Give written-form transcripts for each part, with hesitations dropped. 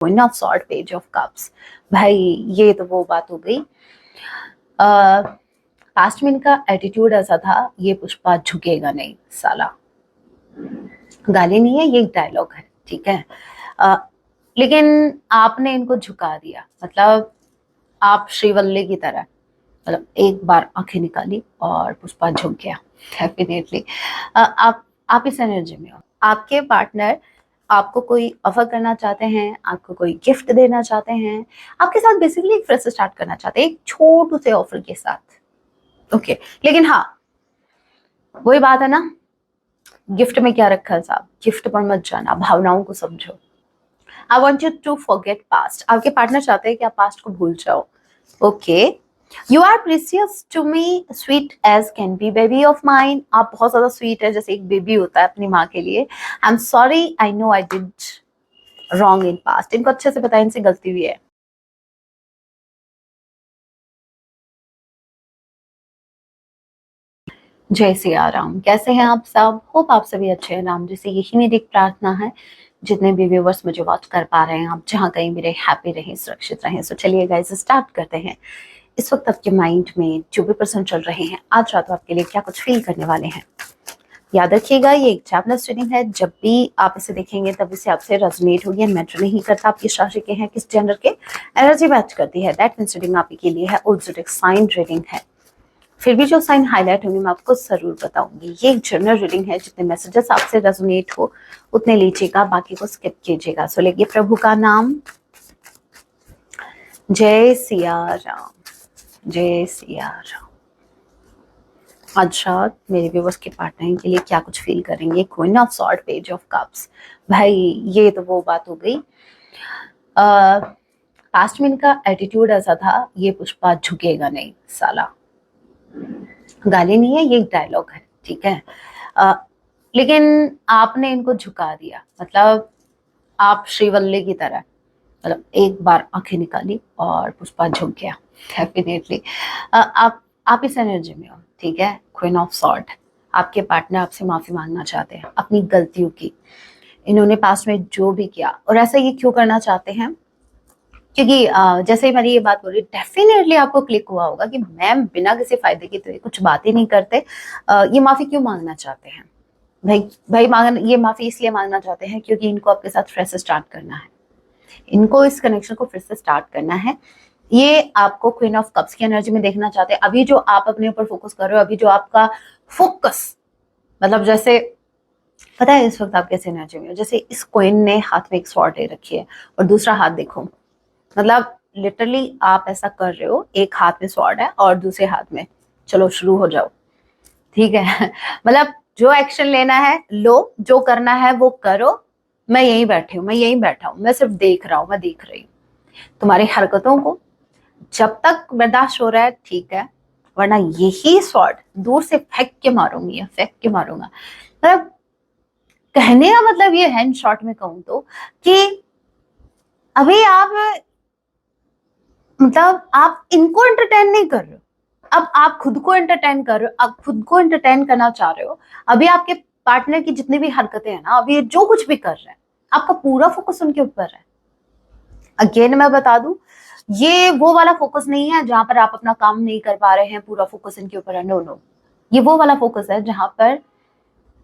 Queen of sword, page of cups. भाई ये तो वो बात हो गई। पास्ट में इनका एटीट्यूड ऐसा था, ये पुष्पा झुकेगा नहीं साला। गाली नहीं है, ये एक डायलॉग है, ठीक है। लेकिन आपने इनको झुका दिया, मतलब आप श्रीवल्ली की तरह, मतलब एक बार आंखें निकाली और पुष्पा झुक गया। डेफिनेटली आप इस एनर्जी में हो। आपके पार्टनर आपको कोई ऑफर करना चाहते हैं, आपको कोई गिफ्ट देना चाहते हैं, आपके साथ बेसिकली एक फ्रेश स्टार्ट करना चाहते हैं एक छोटे से ऑफर के साथ। ओके, लेकिन हाँ वही बात है ना, गिफ्ट में क्या रखा है साहब, गिफ्ट पर मत जाना, भावनाओं को समझो। I want you to forget past. आपके पार्टनर चाहते हैं कि आप पास्ट को भूल जाओ। Okay, you are precious to me, sweet as can be, baby of mine. आप बहुत ज्यादा स्वीट है, जैसे एक बेबी होता है अपनी माँ के लिए। I am sorry, I know I did wrong in past. इनको अच्छे से पता है इनसे गलती हुई है। जय सिया राम, कैसे हैं आप सब? होप आप सभी अच्छे हैं। राम जी से यही मेरी एक प्रार्थना है, जितने भी व्यूवर्स मुझे वॉच कर पा रहे हैं, आप जहाँ कहीं भी रहे, हैप्पी रहें, सुरक्षित रहें। सो चलिए गाइस स्टार्ट करते हैं। इस वक्त आपके माइंड में जो भी पर्सन चल रहे हैं, आज रात आपके लिए क्या कुछ फील करने वाले हैं। याद रखिएगा ये एक चैप्टर रीडिंग है, जब भी आप इसे देखेंगे तब इसे आपसे रेजोनेट होगी। मैटर नहीं करता आप किस राशि के हैं, किस जेंडर के, एनर्जी मैच करती है। दैट मींस रीडिंग आप के लिए है, ज़ोडिएक साइन रीडिंग है। फिर भी जो साइन हाईलाइट होंगे मैं आपको जरूर बताऊंगी। ये एक जनरल रीडिंग है, जितने मैसेजेस आपसे रेजोनेट हो उतने लीजिएगा, बाकी को स्किप कीजिएगा। सो लेकिए प्रभु का नाम। जय सिया राम, जय सिया राम। आज रात मेरे व्यूवर्स के पार्टनर के लिए क्या कुछ फील करेंगे। Queen of sword, page of cups. भाई ये तो वो बात हो गई। पास्ट में इनका एटीट्यूड ऐसा था, ये पुष्पा झुकेगा नहीं साला। गाली नहीं है, ये एक डायलॉग है, ठीक है। लेकिन आपने इनको झुका दिया, मतलब आप श्रीवल्ली की तरह, मतलब एक बार आंखें निकाली और पुष्पा झुक गया। डेफिनेटली आप इस एनर्जी में हो, ठीक है। क्वीन ऑफ सॉर्ड, आपके पार्टनर आपसे माफी मांगना चाहते हैं अपनी गलतियों की। इन्होंने पास्ट में जो भी किया, और ऐसा ये क्यों करना चाहते हैं, क्योंकि जैसे ही मैंने ये बात बोली, डेफिनेटली आपको क्लिक हुआ होगा कि मैम बिना किसी फायदे की तो ये कुछ बात ही नहीं करते। ये माफी क्यों मांगना चाहते हैं? भाई ये माफी इसलिए मांगना चाहते हैं क्योंकि इनको आपके साथ फ्रेश स्टार्ट करना है। इनको इस कनेक्शन को फिर से स्टार्ट करना है। ये आपको क्वीन ऑफ कप्स की एनर्जी में देखना चाहते हैं। अभी जो आप अपने ऊपर फोकस कर रहे हो, अभी जो आपका फोकस, मतलब जैसे पता है इस वक्त आप कैसे एनर्जी में हो, जैसे इस क्वीन ने हाथ में एक स्वॉर्ड ले रखी है और दूसरा हाथ देखो, मतलब लिटरली आप ऐसा कर रहे हो, एक हाथ में स्वॉर्ड है और दूसरे हाथ में चलो शुरू हो जाओ, ठीक है। मतलब जो एक्शन लेना है लो, जो करना है वो करो। मैं यहीं बैठी हूँ, मैं यहीं बैठा हूँ, मैं सिर्फ देख रहा हूँ, मैं देख रही हूँ तुम्हारी हरकतों को। जब तक बर्दाश्त हो रहा है ठीक है, वरना यही स्वॉर्ड दूर से फेंक के मारूंगी, फेंक के मारूंगा। मतलब कहने का मतलब ये है, इन शॉर्ट में कहूं तो, कि अभी आप, मतलब आप इनको एंटरटेन नहीं कर रहे हो, अब आप खुद को एंटरटेन कर रहे हो, आप खुद को एंटरटेन करना चाह रहे हो। अभी आपके पार्टनर की जितनी भी हरकतें हैं ना, अभी जो कुछ भी कर रहे हैं, आपका पूरा फोकस उनके ऊपर है। अगेन मैं बता दूं, ये वो वाला फोकस नहीं है जहां पर आप अपना काम नहीं कर पा रहे हैं, पूरा फोकस इनके ऊपर है। नो नो, ये वो वाला फोकस है जहां पर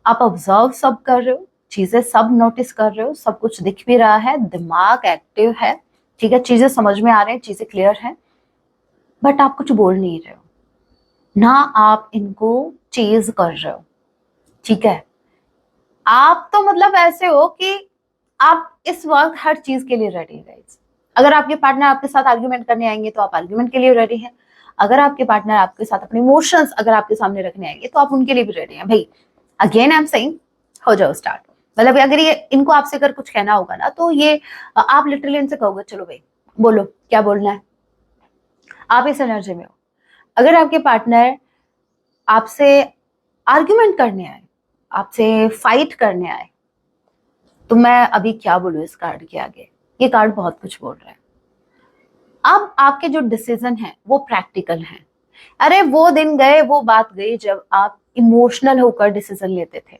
आप ऑब्जर्व सब कर रहे हो, चीजें सब नोटिस कर रहे हो, सब कुछ दिख भी रहा है, दिमाग एक्टिव है, ठीक है, चीजें समझ में आ रही हैं, चीजें क्लियर है, बट आप कुछ बोल नहीं रहे हो ना, आप इनको चेज कर रहे हो, ठीक है। आप तो मतलब ऐसे हो कि आप इस वक्त हर चीज के लिए रेडी है। अगर आपके पार्टनर आपके साथ आर्ग्यूमेंट करने आएंगे तो आप आर्ग्यूमेंट के लिए रेडी हैं। अगर आपके पार्टनर आपके साथ अपने इमोशंस अगर आपके सामने रखने आएंगे तो आप उनके लिए भी रेडी हैं। भाई अगेन आई एम सेइंग, हो जाओ स्टार्ट। मतलब अगर ये इनको आपसे अगर कुछ कहना होगा ना, तो ये आप लिटरली इनसे कहोगे चलो भाई बोलो क्या बोलना है। आप इस एनर्जी में हो। अगर आपके पार्टनर आपसे आर्ग्यूमेंट करने आए, आपसे फाइट करने आए, तो मैं अभी क्या बोलूं इस कार्ड के आगे। ये कार्ड बहुत कुछ बोल रहा है। अब आपके जो डिसीजन है वो प्रैक्टिकल हैं। अरे वो दिन गए, वो बात गई जब आप इमोशनल होकर डिसीजन लेते थे,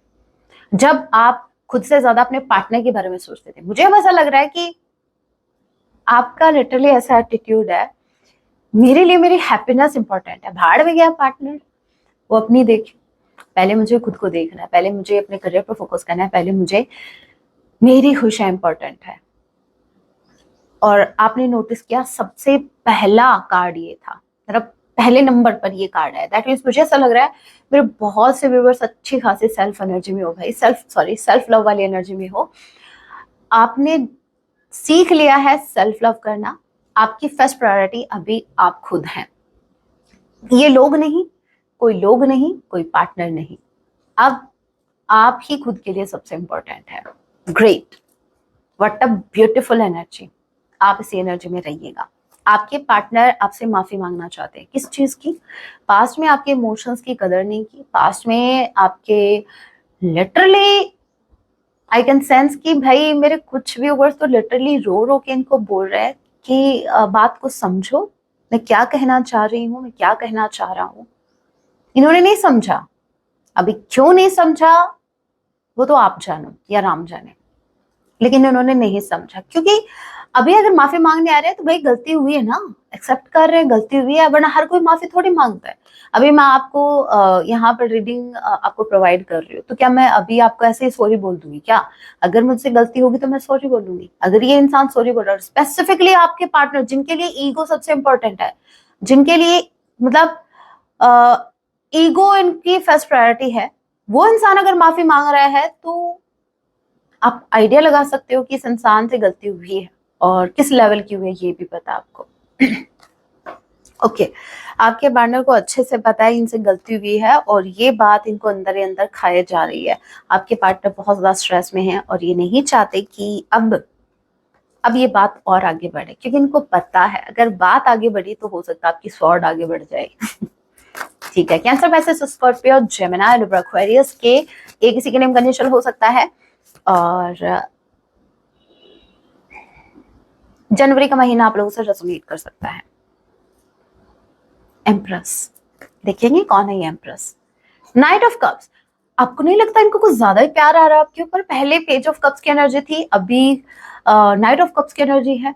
जब आप खुद से ज्यादा अपने पार्टनर के बारे में सोचते थे। मुझे अब ऐसा लग रहा है कि आपका लिटरली ऐसा एटीट्यूड है, मेरे लिए मेरी हैप्पीनेस इंपॉर्टेंट है, भाड़ में गया पार्टनर, वो अपनी देखे, पहले मुझे खुद को देखना है, पहले मुझे अपने करियर पर फोकस करना है, पहले मुझे मेरी खुशियां इंपॉर्टेंट है। और आपने नोटिस किया सबसे पहला कार्ड ये था, मतलब पहले नंबर पर ये कार्ड है। दैट मीन्स मुझे ऐसा लग रहा है मेरे बहुत से व्यूअर्स अच्छी खासी सेल्फ एनर्जी में हो भाई, सेल्फ लव वाली एनर्जी में हो। आपने सीख लिया है सेल्फ लव करना, आपकी फर्स्ट प्रायोरिटी अभी आप खुद हैं। ये लोग नहीं, कोई पार्टनर नहीं, अब आप ही खुद के लिए सबसे इंपॉर्टेंट है। Great, what a beautiful energy. आप इसी एनर्जी में रहिएगा। आपके पार्टनर आपसे माफी मांगना चाहते हैं, किस चीज की? पास्ट में आपके इमोशंस की कदर नहीं की, पास्ट में आपके लिटरली आई कैन सेंस कि भाई मेरे कुछ व्यूअर्स तो लिटरली रो रो के इनको बोल रहे हैं कि बात को समझो, मैं क्या कहना चाह रही हूँ, मैं क्या कहना चाह रहा हूँ। इन्होंने नहीं समझा। अभी क्यों नहीं समझा वो तो आप जानो या राम जाने, लेकिन उन्होंने नहीं समझा। क्योंकि अभी अगर माफी मांगने आ रहे हैं तो भाई गलती हुई है ना, एक्सेप्ट कर रहे हैं गलती हुई है, वरना हर कोई माफी थोड़ी मांगता है। अभी मैं आपको यहाँ पर रीडिंग आपको प्रोवाइड कर रही हूँ, तो क्या मैं अभी आपको ऐसे ही सॉरी बोल दूंगी क्या? अगर मुझसे गलती होगी तो मैं सॉरी बोलूंगी। अगर ये इंसान सॉरी बोल रहा है, स्पेसिफिकली आपके पार्टनर जिनके लिए ईगो सबसे इंपॉर्टेंट है, जिनके लिए मतलब ईगो इनकी फर्स्ट प्रायोरिटी है, वो इंसान अगर माफी मांग रहा है तो आप आइडिया लगा सकते हो कि इस इंसान से गलती हुई है और किस लेवल की हुई है, ये भी पता आपको। ओके, आपके पार्टनर को अच्छे से पता है इनसे गलती हुई है और ये बात इनको अंदर ही अंदर खाए जा रही है। आपके पार्टनर बहुत ज्यादा स्ट्रेस में है और ये नहीं चाहते कि अब ये बात और आगे बढ़े, क्योंकि इनको पता है अगर बात आगे बढ़ी तो हो सकता है आपकी स्वॉर्ड आगे बढ़ जाए। ठीक है, cancer, passage, Scorpio, Gemini, Libra, Aquarius के एक किसी के नेम कंडीशन हो सकता है। और जनवरी का महीना आप लोगों से रेजोनेट कर सकता है। एम्प्रेस, देखेंगे कौन है ये एम्प्रेस। नाइट ऑफ कप्स, आपको नहीं लगता इनको कुछ ज्यादा ही प्यार आ रहा है आपके ऊपर? पहले पेज ऑफ कप्स की एनर्जी थी, अभी नाइट ऑफ कप्स की एनर्जी है।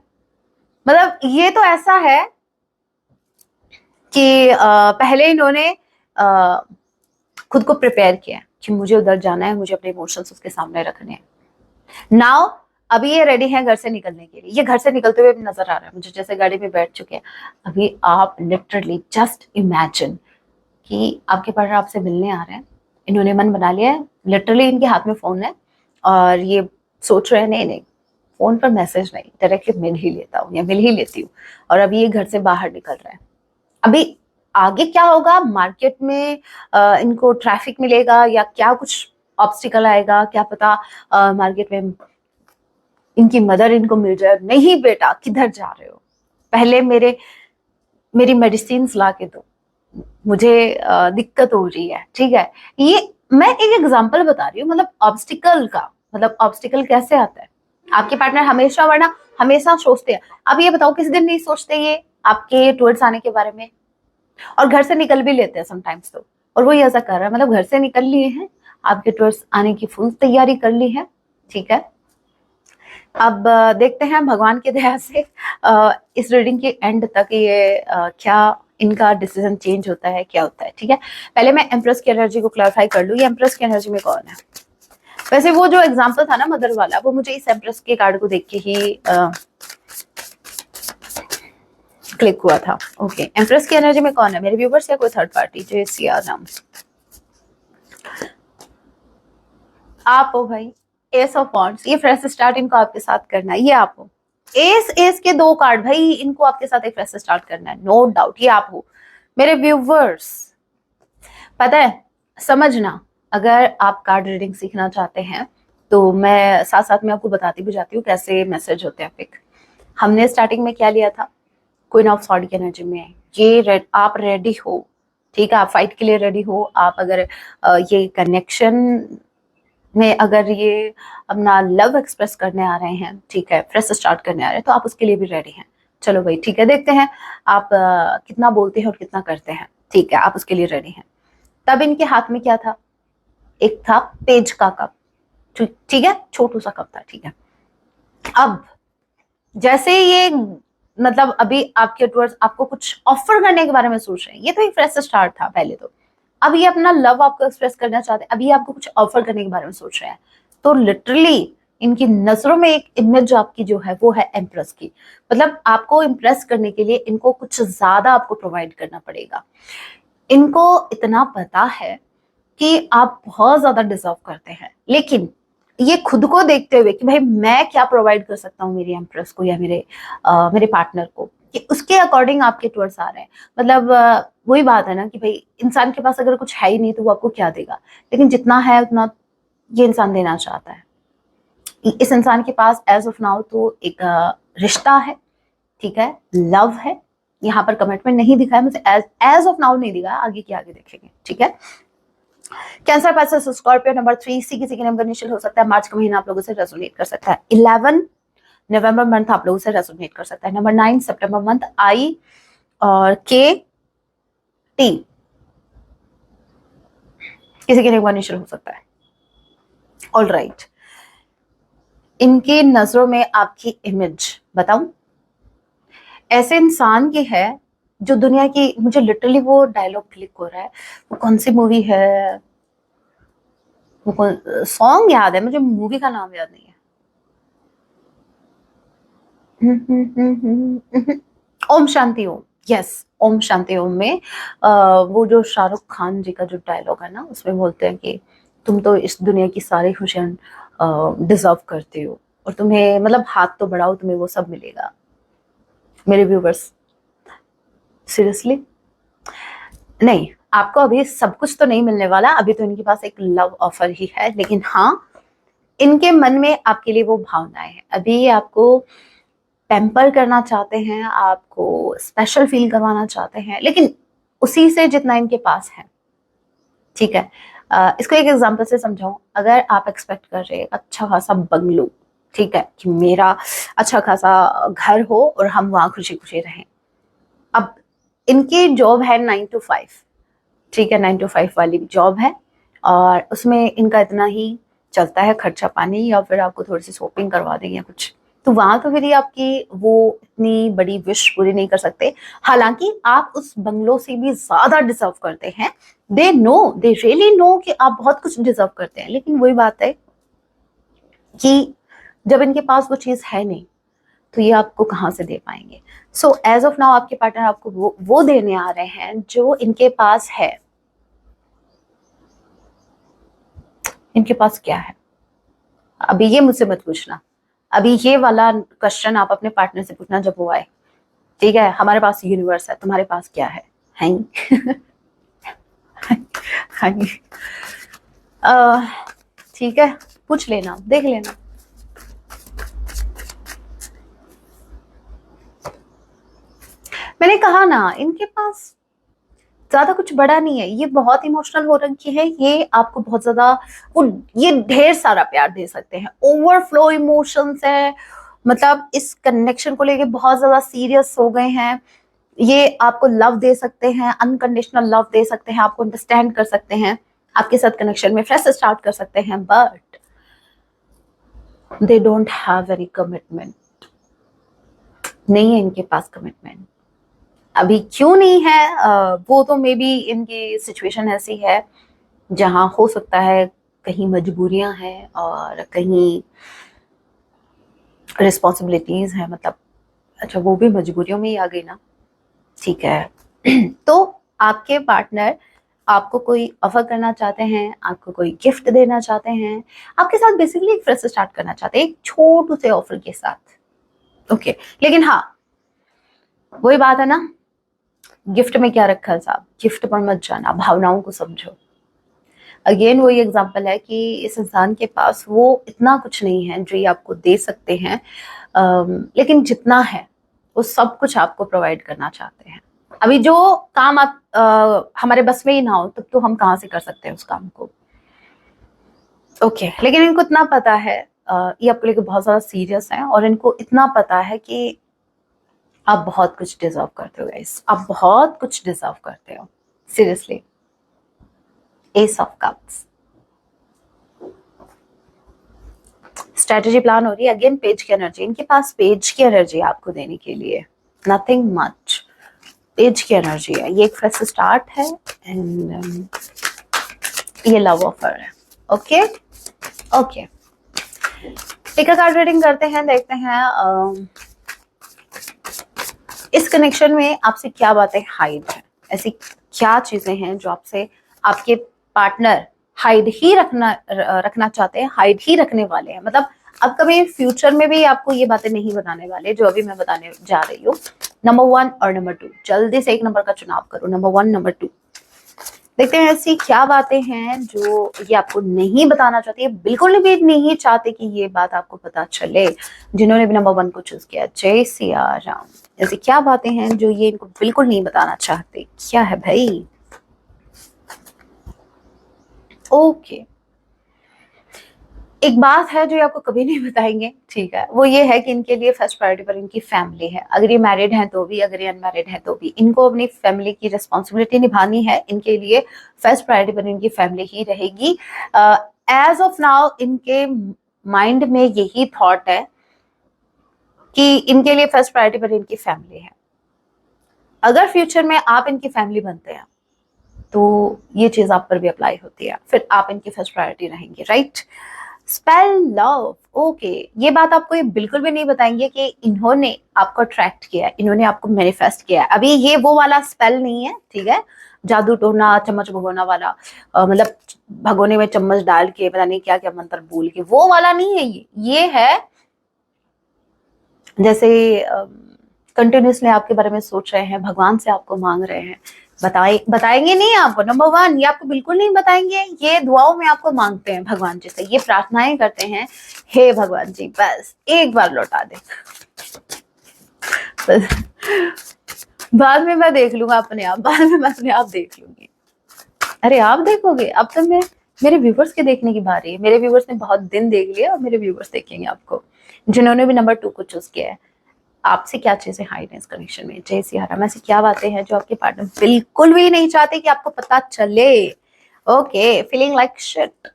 मतलब ये तो ऐसा है कि पहले इन्होंने खुद को प्रिपेयर किया कि मुझे उधर जाना है, मुझे अपने इमोशंस उसके सामने रखने हैं। नाउ अभी ये रेडी है घर से निकलने के लिए, ये घर से निकलते हुए नजर आ रहा है मुझे, जैसे गाड़ी में बैठ चुके हैं। अभी आप लिटरली जस्ट इमेजिन कि आपके पार्टनर आपसे मिलने आ रहे हैं, इन्होंने मन बना लिया है, लिटरली इनके हाथ में फोन है और ये सोच रहे हैं नहीं नहीं फोन पर मैसेज नहीं, डायरेक्टली मिल ही लेता हूँ या मिल ही लेती हूँ। और अभी ये घर से बाहर निकल रहे हैं। अभी आगे क्या होगा, मार्केट में इनको ट्रैफिक मिलेगा या क्या कुछ ऑब्स्टिकल आएगा क्या पता, मार्केट में इनकी मदर इनको मिल जाए, नहीं बेटा किधर जा रहे हो, पहले मेरी मेडिसिन ला के दो, मुझे दिक्कत हो रही है। ठीक है, ये मैं एक एग्जांपल बता रही हूँ, मतलब ऑब्स्टिकल का, मतलब ऑब्स्टिकल कैसे आता है। आपके पार्टनर हमेशा वरना हमेशा सोचते हैं, अब ये बताओ किस दिन नहीं सोचते ये आपके टूवर्ड्स आने के बारे में, और घर से निकल भी लेते हैं समटाइम्स तो। और वो ऐसा कर रहा है, मतलब घर से निकल लिए हैं, आपके टूवर्ड्स आने की फुल तैयारी कर ली है। ठीक है, अब देखते हैं भगवान की दया से इस रीडिंग के एंड तक ये क्या इनका डिसीजन चेंज होता है, क्या होता है। ठीक है, पहले मैं एम्प्रेस की एनर्जी को क्लैरिफाई कर लूँ, ये एम्प्रेस की एनर्जी में कौन है। वैसे वो जो एग्जांपल था ना मदर वाला, वो मुझे इस एम्प्रेस के कार्ड को देख के ही क्लिक हुआ था। ओके, एम्प्रेस की एनर्जी में कौन है, मेरे व्यूवर्स या कोई थर्ड पार्टी? जय सिया राम। आप हो भाई, एस ऑफ वॉन्ड्स, ये फ्रेश स्टार्ट इनको आपके साथ करना है, ये आप हो। एस के 2 कार्ड भाई, इनको आपके साथ एक फ्रेश स्टार्ट करना है, नो डाउट ये आप हो मेरे व्यूवर्स। पता है, समझना, अगर आप कार्ड रीडिंग सीखना चाहते हैं तो मैं साथ साथ में आपको बताती भी जाती हूँ कैसे मैसेज होते हैं पिक। हमने स्टार्टिंग में क्या लिया था, क्वीन ऑफ सॉर्ड की एनर्जी में ये आप रेडी हो। ठीक है, आप फाइट के लिए रेडी हो, आप अगर ये कनेक्शन में अगर ये अपना लव एक्सप्रेस करने आ रहे हैं, ठीक है, फ्रेश स्टार्ट करने आ रहे हैं, तो आप उसके लिए भी रेडी हैं। चलो भाई ठीक है, देखते हैं आप कितना बोलते हैं और कितना करते हैं। ठीक है, आप उसके लिए रेडी हैं। तब इनके हाथ में क्या था, एक था पेज का कप। ठीक है, छोटू सा कप था। ठीक है, अब जैसे ये मतलब अभी आपके टूवर्ड्स आपको कुछ ऑफर करने के बारे में सोच रहे हैं, ये तो एक फ्रेश स्टार्ट था पहले तो। अब ये अपना लव आपको एक्सप्रेस करना चाहते हैं, अभी आपको कुछ ऑफर करने के बारे में सोच रहे हैं। तो लिटरली इनकी नजरों में एक इमेज आपकी जो है वो है एम्प्रेस की। मतलब आपको इम्प्रेस करने के लिए इनको कुछ ज्यादा आपको प्रोवाइड करना पड़ेगा। इनको इतना पता है कि आप बहुत ज्यादा डिजर्व करते हैं, लेकिन ये खुद को देखते हुए कि भाई मैं क्या प्रोवाइड कर सकता हूँ मेरी एम्प्रेस को या मेरे पार्टनर को, कि उसके अकॉर्डिंग आपके टूवर्ड्स आ रहे हैं। मतलब वही बात है ना कि भाई इंसान के पास अगर कुछ है ही नहीं तो वो आपको क्या देगा, लेकिन जितना है उतना ये इंसान देना चाहता है। इस इंसान के पास एज ऑफ नाउ तो एक रिश्ता है, ठीक है, लव है। यहाँ पर कमिटमेंट नहीं दिखा है मुझे, एज ऑफ नाउ नहीं दिखा है, आगे की आगे देखेंगे, ठीक है। कैंसर पैसेज स्कॉर्पियो नंबर 3, इसी किसी के नंबर इनिशियल हो सकता है। मार्च का महीना आप लोगों से रेजोनेट कर सकता है। 11 नवंबर मंथ आप लोगों से रेजोनेट कर सकता है। नंबर 9 सितंबर मंथ, आई और के टी किसी के नंबर इनिशियल हो सकता है। ऑल राइट, इनकी नजरों में आपकी इमेज बताऊं, ऐसे इंसान की है जो दुनिया की, मुझे लिटरली वो डायलॉग क्लिक हो रहा है, वो कौन सी मूवी है, वो कौन सॉन्ग याद है मुझे, मूवी का नाम याद नहीं है। ओम शांति ओम, यस, ओम शांति ओम में वो जो शाहरुख खान जी का जो डायलॉग है ना, उसमें बोलते हैं कि तुम तो इस दुनिया की सारी खुशियां डिजर्व करते हो, और तुम्हें मतलब हाथ तो बढ़ाओ तुम्हें वो सब मिलेगा। मेरे व्यूवर्स, सीरियसली नहीं, आपको अभी सब कुछ तो नहीं मिलने वाला, अभी तो इनके पास एक लव ऑफर ही है, लेकिन हाँ इनके मन में आपके लिए वो भावनाएं हैं। अभी ये आपको पैम्पर करना चाहते हैं, आपको स्पेशल फील करवाना चाहते हैं, लेकिन उसी से जितना इनके पास है, ठीक है। इसको एक एग्जांपल से समझाऊं, अगर आप एक्सपेक्ट कर रहे हैं अच्छा खासा बंगलो, ठीक है, कि मेरा अच्छा खासा घर हो और हम वहां खुशी खुशी रहें। अब इनकी जॉब है 9 to 5, ठीक है, 9 to 5 वाली जॉब है, और उसमें इनका इतना ही चलता है खर्चा पानी, या फिर आपको थोड़ी सी शॉपिंग करवा देंगे या कुछ, तो वहां तो फिर ये आपकी वो इतनी बड़ी विश पूरी नहीं कर सकते। हालांकि आप उस बंगलो से भी ज्यादा डिजर्व करते हैं, दे रियली नो कि आप बहुत कुछ डिजर्व करते हैं, लेकिन वही बात है कि जब इनके पास वो चीज है नहीं तो ये आपको कहाँ से दे पाएंगे। सो एज ऑफ नाउ आपके पार्टनर आपको वो देने आ रहे हैं जो इनके पास है। इनके पास क्या है, अभी ये मुझसे मत पूछना, अभी ये वाला क्वेश्चन आप अपने पार्टनर से पूछना जब वो आए, ठीक है। हमारे पास यूनिवर्स है, तुम्हारे पास क्या है, हैं? हाँ जी, ठीक है, पूछ लेना, देख लेना। मैंने कहा ना इनके पास ज्यादा कुछ बड़ा नहीं है, ये बहुत इमोशनल हो रखी है, ये आपको बहुत ज्यादा वो ये ढेर सारा प्यार दे सकते हैं, ओवरफ्लो इमोशंस है। मतलब इस कनेक्शन को लेके बहुत ज्यादा सीरियस हो गए हैं। ये आपको लव दे सकते हैं, अनकंडीशनल लव दे सकते हैं, आपको अंडरस्टैंड कर सकते हैं, आपके साथ कनेक्शन में फ्रेश स्टार्ट कर सकते हैं, but they don't have any commitment. नहीं है इनके पास कमिटमेंट। अभी क्यों नहीं है, वो तो मे बी इनकी सिचुएशन ऐसी है जहां हो सकता है कहीं मजबूरियां हैं और कहीं रिस्पॉन्सिबिलिटीज हैं, मतलब अच्छा वो भी मजबूरियों में ही आ गई ना, ठीक है। तो आपके पार्टनर आपको कोई ऑफर करना चाहते हैं, आपको कोई गिफ्ट देना चाहते हैं, आपके साथ बेसिकली एक फ्रेश स्टार्ट करना चाहते हैं एक छोटू से ऑफर के साथ, ओके। लेकिन हाँ वही बात है ना, गिफ्ट में क्या रखा है साहब, गिफ्ट पर मत जाना, भावनाओं को समझो। अगेन वही एग्जांपल है कि इस इंसान के पास वो इतना कुछ नहीं है जो ये आपको दे सकते हैं, लेकिन जितना है वो सब कुछ आपको प्रोवाइड करना चाहते हैं। अभी जो काम आप हमारे बस में ही ना हो तब तो हम कहाँ से कर सकते हैं उस काम को, ओके। लेकिन इनको इतना पता है, ये आपको लेकर बहुत ज्यादा सीरियस है, और इनको इतना पता है कि आप बहुत कुछ डिजर्व करते हो गाइस, आप बहुत कुछ डिजर्व करते हो, seriously. S of cups, strategy plan हो रही है। अगेन पेज की एनर्जी, इनके पास पेज की एनर्जी आपको देने के लिए, नथिंग मच, पेज की एनर्जी है। ये एक फ्रेश स्टार्ट है एंड ये लव ऑफर है। Okay okay, pick a card reading करते हैं, देखते हैं इस कनेक्शन में आपसे क्या बातें हाइड है, ऐसी क्या चीजें हैं जो आपसे आपके पार्टनर हाइड ही रखना चाहते हैं, हाइड ही रखने वाले हैं। मतलब अब कभी फ्यूचर में भी आपको ये बातें नहीं बताने वाले जो अभी मैं बताने जा रही हूँ। नंबर 1 और नंबर 2, जल्दी से एक नंबर का चुनाव करो, नंबर 1 नंबर 2। देखते हैं ऐसी क्या बातें हैं जो ये आपको नहीं बताना चाहती है, बिल्कुल भी नहीं चाहते कि ये बात आपको पता चले, जिन्होंने भी नंबर 1 को चूज किया। जय सिया राम। ऐसी क्या बातें हैं जो ये इनको बिल्कुल नहीं बताना चाहते, क्या है भाई? ओके, एक बात है जो ये आपको कभी नहीं बताएंगे, ठीक है, वो ये है कि इनके लिए फर्स्ट प्रायोरिटी पर इनकी फैमिली है। अगर ये मैरिड हैं तो भी, अगर ये अनमैरिड है तो भी, इनको अपनी फैमिली की रिस्पॉन्सिबिलिटी निभानी है। इनके लिए फर्स्ट प्रायोरिटी पर इनकी फैमिली ही रहेगी। एज ऑफ नाउ इनके माइंड में यही थॉट है कि इनके लिए फर्स्ट प्रायोरिटी पर इनकी फैमिली है। अगर फ्यूचर में आप इनकी फैमिली बनते हैं तो ये चीज आप पर भी अप्लाई होती है, फिर आप इनकी फर्स्ट प्रायोरिटी रहेंगे, राइट? स्पेल लव, ओके, ये बात आपको ये बिल्कुल भी नहीं बताएंगे कि इन्होंने आपको अट्रैक्ट किया है, इन्होंने आपको मैनिफेस्ट किया है। अभी ये वो वाला स्पेल नहीं है, ठीक है, जादू टोना चम्मच भगोना वाला, मतलब भगोने में चम्मच डाल के पता नहीं क्या क्या मंत्र बोल के, वो वाला नहीं है ये है जैसे कंटिन्यूसली आपके बारे में सोच रहे हैं, भगवान से आपको मांग रहे हैं, बताएंगे नहीं आपको। नंबर 1 ये आपको बिल्कुल नहीं बताएंगे, ये दुआओं में आपको मांगते हैं भगवान जी से, ये प्रार्थनाएं करते हैं, हे भगवान जी बस एक बार लौटा दे, बाद में मैं देख लूंगा अपने आप, बाद में मैं अपने आप देख लूंगी। अरे आप देखोगे? अब तो मैं, मेरे व्यूवर्स के देखने की बारी है। मेरे व्यूवर्स ने बहुत दिन देख लिया और मेरे व्यूवर्स देखेंगे आपको, जिन्होंने भी नंबर 2 को चूज किया है। आपसे क्या चीजें हाइड है इस कनेक्शन में? जय सिया राम। ऐसी क्या बातें हैं जो आपके पार्टनर बिल्कुल भी नहीं चाहते कि आपको पता चले? Okay, feeling like shit.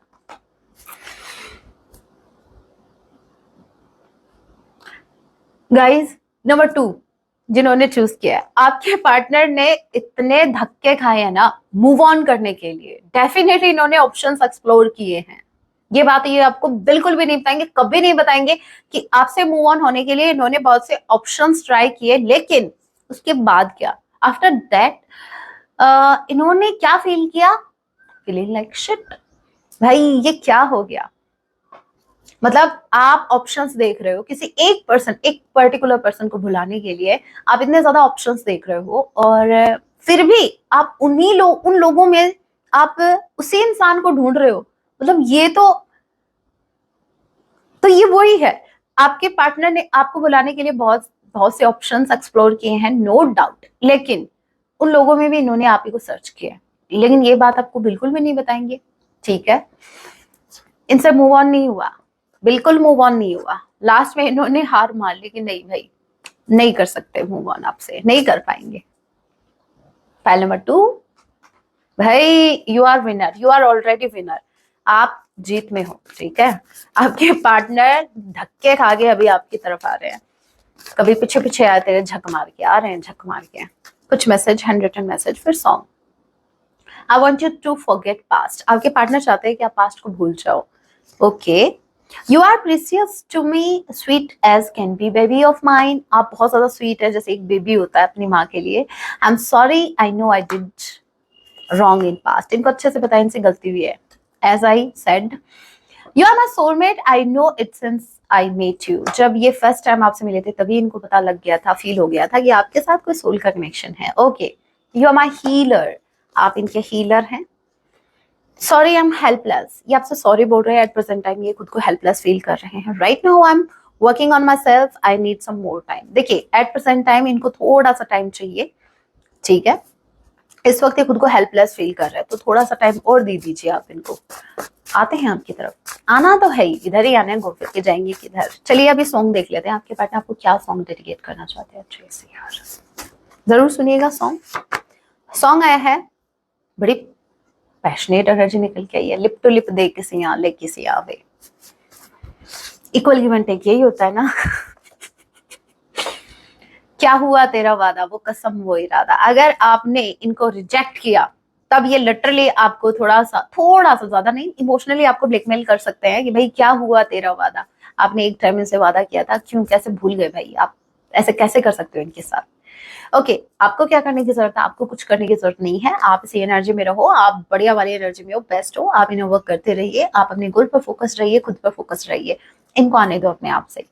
Guys, number 2 जिन्होंने चूज किया है, आपके पार्टनर ने इतने धक्के खाए हैं ना मूव ऑन करने के लिए, डेफिनेटली इन्होंने ऑप्शंस एक्सप्लोर किए हैं। ये बात ये आपको बिल्कुल भी नहीं बताएंगे, कभी नहीं बताएंगे कि आपसे मूव ऑन होने के लिए इन्होंने बहुत से ऑप्शंस ट्राई किए, लेकिन उसके बाद क्या, आफ्टर दैट इन्होंने क्या फील किया? Feeling like shit. भाई ये क्या हो गया? मतलब आप ऑप्शंस देख रहे हो किसी एक पर्सन, एक पर्टिकुलर पर्सन को भुलाने के लिए, आप इतने ज्यादा ऑप्शंस देख रहे हो और फिर भी आप उन लोगों में आप उसी इंसान को ढूंढ रहे हो। मतलब ये तो ये वही है। आपके पार्टनर ने आपको बुलाने के लिए बहुत बहुत से ऑप्शंस एक्सप्लोर किए हैं, नो डाउट, लेकिन उन लोगों में भी इन्होंने आप ही को सर्च किया, लेकिन ये बात आपको बिल्कुल भी नहीं बताएंगे, ठीक है? इनसे मूव ऑन नहीं हुआ, बिल्कुल मूव ऑन नहीं हुआ। लास्ट में इन्होंने हार मान ली कि नहीं भाई, नहीं कर सकते मूव ऑन, आपसे नहीं कर पाएंगे। फाइल नंबर 2, भाई you are winner, you are already winner, आप जीत में हो, ठीक है? आपके पार्टनर धक्के खा के अभी आपकी तरफ आ रहे हैं, कभी पीछे पीछे आते रहे, झक मार के आ रहे हैं, झक मार के। कुछ मैसेज, हैंड रिटन मैसेज, फिर song. I want you to forget past, आपके पार्टनर चाहते हैं कि आप पास्ट को भूल जाओ। Okay, you are precious to me, sweet as can be, baby of mine, आप बहुत ज्यादा स्वीट है, जैसे एक बेबी होता है अपनी माँ के लिए। I am sorry, I know I did wrong in past, इनको अच्छे से पता है इनसे गलती हुई है। As I said, you are my soulmate, I know it since I met you, जब ये फर्स्ट टाइम आपसे मिले थे तभी इनको पता लग गया था, फील हो गया था कि आपके साथ कोई सोल का कनेक्शन है। Okay, you are my healer, आप इनके हीलर हैं। सॉरी आई एम हेल्पलेस, ये आपसे सॉरी बोल रहे हैं, एट प्रेजेंट टाइम ये खुद को हेल्पलेस फील कर रहे हैं। Right now I am working on my self, I need some more time. देखिए एट प्रेजेंट टाइम इनको थोड़ा सा टाइम चाहिए, ठीक है? इस वक्त ये खुद को हेल्पलेस फील कर रहे हैं, तो थोड़ा सा टाइम और दे दीजिए आप इनको। आते हैं आपकी तरफ, आना तो है ही, इधर ही आना है, घूम फिर के जाएंगे किधर। चलिए अभी सॉन्ग देख लेते हैं, आपके पार्टनर आपको क्या सॉन्ग डेडिकेट करना चाहते हैं। अच्छे से यार जरूर सुनिएगा सॉन्ग। सॉन्ग आया है, बड़ी पैशनेट एनर्जी निकल के आई है, लिप टू लिप दे किसी ले किसी आवे। इक्वल गिव एंड टेक, यही होता है ना। क्या हुआ तेरा वादा, वो कसम वो इरादा। अगर आपने इनको रिजेक्ट किया तब ये लिटरली आपको थोड़ा सा ज्यादा नहीं, इमोशनली आपको ब्लैकमेल कर सकते हैं कि भाई क्या हुआ तेरा वादा, आपने एक टाइम से वादा किया था, क्यों कैसे भूल गए भाई आप, ऐसे कैसे कर सकते हो इनके साथ। ओके आपको क्या करने की जरूरत है, आपको कुछ करने की जरूरत नहीं है, आप इसी एनर्जी में रहो, आप बढ़िया वाली एनर्जी में हो, बेस्ट हो, आप इन्हें वर्क करते रहिए, आप अपने गोल पर फोकस रहिए, खुद पर फोकस रहिए, इनको आने दो अपने आप से,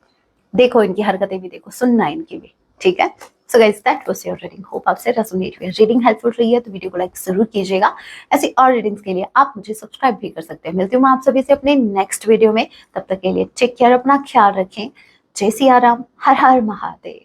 देखो इनकी हरकतें भी देखो, सुनना इनकी भी, ठीक है। So guys that was your reading, hope आपसे रेजोनेट हुई, रीडिंग हेल्पफुल रही है तो वीडियो को लाइक जरूर कीजिएगा। ऐसी और रीडिंग्स के लिए आप मुझे सब्सक्राइब भी कर सकते हैं। मिलती हूँ मैं आप सभी से अपने नेक्स्ट वीडियो में, तब तक के लिए टेक केयर, अपना ख्याल रखें। जय सिया राम, हर हर महादेव।